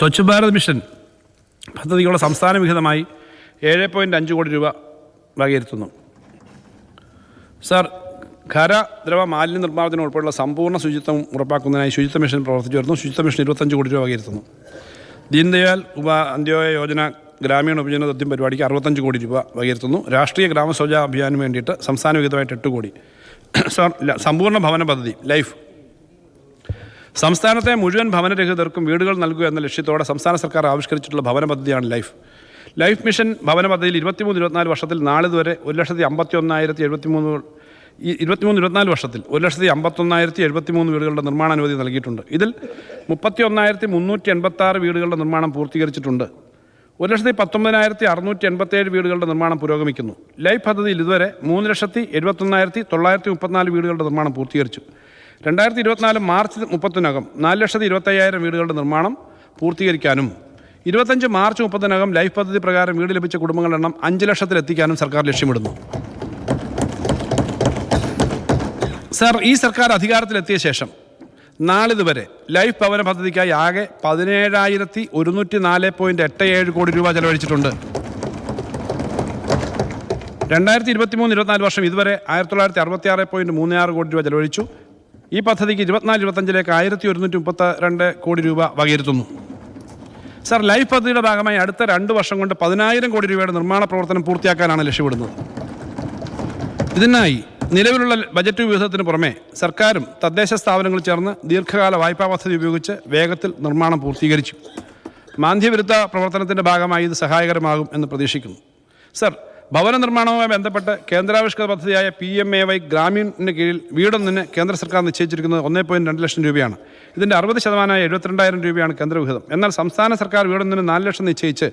Swachh Bharat mission പദ്ധതികളുടെ സംസ്ഥാന വിഹിതമായി 7.5 കോടി രൂപ വകയിരുത്തുന്നു. സർ, ഖര ദ്രവ മാലിന്യ നിർമ്മാർജ്ജനം ഉൾപ്പെടെയുള്ള സമ്പൂർണ്ണ ശുചിത്വം ഉറപ്പാക്കുന്നതിനായി ശുചിത്വ മിഷൻ പ്രവർത്തിച്ചു വരുന്നു. ശുചിത്വ മിഷൻ 25 കോടി രൂപ വകയിരുത്തുന്നു. ദീൻദയാൽ അന്ത്യോദയ യോജന ഗ്രാമീണ ഉപജീവന ദൗത്യം പരിപാടിക്ക് 65 കോടി രൂപ വകയിരുത്തുന്നു. രാഷ്ട്രീയ ഗ്രാമശൗച അഭിയാനു വേണ്ടിയിട്ട് സംസ്ഥാന വിഹിതമായിട്ട് 8 കോടി. സർ, സമ്പൂർണ്ണ ഭവന പദ്ധതി ലൈഫ് സംസ്ഥാനത്തെ മുഴുവൻ ഭവനരഹിതർക്കും വീടുകൾ നൽകുക എന്ന ലക്ഷ്യത്തോടെ സംസ്ഥാന സർക്കാർ ആവിഷ്കരിച്ചിട്ടുള്ള ഭവന പദ്ധതിയാണ് ലൈഫ് മിഷൻ ഭവന പദ്ധതിയിൽ 23-24 വർഷത്തിൽ നാളിതുവരെ 1,51,073 വർഷത്തിൽ 1,51,073 വീടുകളുടെ നിർമ്മാണ അനുമതി നൽകിയിട്ടുണ്ട്. ഇതിൽ 31,386 വീടുകളുടെ നിർമ്മാണം പൂർത്തീകരിച്ചിട്ടുണ്ട്. 1,19,687 വീടുകളുടെ നിർമ്മാണം പുരോഗമിക്കുന്നു. ലൈഫ് പദ്ധതിയിൽ ഇതുവരെ 3,71,934 വീടുകളുടെ നിർമ്മാണം പൂർത്തീകരിച്ചു. 2024 മാർച്ച് 30-നകം 4,25,000 വീടുകളുടെ നിർമ്മാണം പൂർത്തീകരിക്കാനും 25 മാർച്ച് 30-നകം ലൈഫ് പദ്ധതി പ്രകാരം വീട് ലഭിച്ച കുടുംബങ്ങളുടെ എണ്ണം 5 ലക്ഷത്തിലെത്തിക്കാനും സർക്കാർ ലക്ഷ്യമിടുന്നു. സർ, ഈ സർക്കാർ അധികാരത്തിലെത്തിയ ശേഷം നാളിതുവരെ ലൈഫ് ഭവന പദ്ധതിക്കായി ആകെ 17,104.87 കോടി രൂപ ചെലവഴിച്ചിട്ടുണ്ട്. 2023-24 വർഷം ഇതുവരെ 1,966.36 കോടി രൂപ ചെലവഴിച്ചു. ഈ പദ്ധതിക്ക് 24-25 1,132 കോടി രൂപ വകയിരുത്തുന്നു. സർ, ലൈഫ് പദ്ധതിയുടെ ഭാഗമായി അടുത്ത 2 വർഷം കൊണ്ട് 10,000 കോടി രൂപയുടെ നിർമ്മാണ പ്രവർത്തനം പൂർത്തിയാക്കാനാണ് ലക്ഷ്യമിടുന്നത്. ഇതിനായി നിലവിലുള്ള ബജറ്റ് വിഹിതത്തിന് പുറമെ സർക്കാരും തദ്ദേശ സ്ഥാപനങ്ങൾ ചേർന്ന് ദീർഘകാല വായ്പാ പദ്ധതി ഉപയോഗിച്ച് വേഗത്തിൽ നിർമ്മാണം പൂർത്തീകരിച്ചു. മാന്ദ്യവിരുദ്ധ പ്രവർത്തനത്തിൻ്റെ ഭാഗമായി ഇത് സഹായകരമാകും എന്ന് പ്രതീക്ഷിക്കുന്നു. സർ, ഭവന നിർമ്മാണവുമായി ബന്ധപ്പെട്ട് കേന്ദ്രാവിഷ്കൃത പദ്ധതിയായ PMAY ഗ്രാമീണിന് കീഴിൽ വീടൊന്നിന് കേന്ദ്ര സർക്കാർ നിശ്ചയിച്ചിരിക്കുന്നത് 1.2 ലക്ഷം രൂപയാണ്. ഇതിൻ്റെ 60% 72,000 രൂപയാണ് കേന്ദ്രവിഹിതം. എന്നാൽ സംസ്ഥാന സർക്കാർ വീടൊന്നിന് 4 ലക്ഷം നിശ്ചയിച്ച്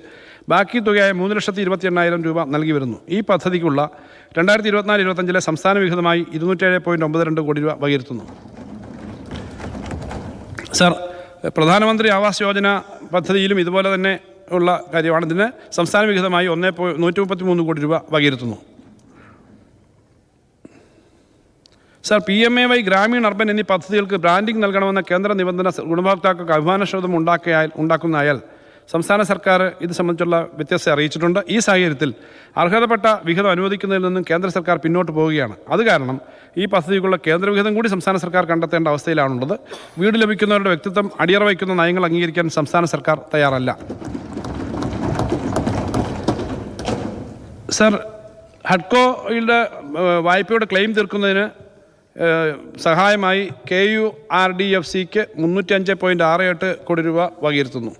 ബാക്കി തുകയായ 3,28,000 രൂപ നൽകി വരുന്നു. ഈ പദ്ധതിക്കുള്ള 2024-25 സംസ്ഥാന വിഹിതമായി 207.92 കോടി രൂപ വകയിരുത്തുന്നു. സർ, പ്രധാനമന്ത്രി ആവാസ് യോജന പദ്ധതിയിലും ഇതുപോലെ തന്നെ ഉള്ള കാര്യമാണ്. ഇതിന് സംസ്ഥാന വിഹിതമായി 133 കോടി രൂപ വകയിരുത്തുന്നു. സർ, PMAY ഗ്രാമീൺ അർബൻ എന്നീ പദ്ധതികൾക്ക് ബ്രാൻഡിംഗ് നൽകണമെന്ന കേന്ദ്ര നിബന്ധന ഗുണഭോക്താക്കൾക്ക് അഭിമാനക്ഷതം ഉണ്ടാക്കുന്നതായാൽ സംസ്ഥാന സർക്കാർ ഇത് സംബന്ധിച്ചുള്ള വ്യത്യസ്തത അറിയിച്ചിട്ടുണ്ട്. ഈ സാഹചര്യത്തിൽ അർഹതപ്പെട്ട വിഹിതം അനുവദിക്കുന്നതിൽ നിന്നും കേന്ദ്ര സർക്കാർ പിന്നോട്ട് പോവുകയാണ്. അത് കാരണം ഈ പദ്ധതിക്കുള്ള കേന്ദ്ര വിഹിതം കൂടി സംസ്ഥാന സർക്കാർ കണ്ടെത്തേണ്ട അവസ്ഥയിലാണുള്ളത്. വീട് ലഭിക്കുന്നവരുടെ വ്യക്തിത്വം അടിയറ വയ്ക്കുന്ന നയങ്ങൾ അംഗീകരിക്കാൻ സംസ്ഥാന സർക്കാർ തയ്യാറല്ല. സർ, ഹഡ്കോയുടെ വായ്പയുടെ ക്ലെയിം തീർക്കുന്നതിന് സഹായമായി KURDFCക്ക് 305.68 കോടി രൂപ വകയിരുത്തുന്നു.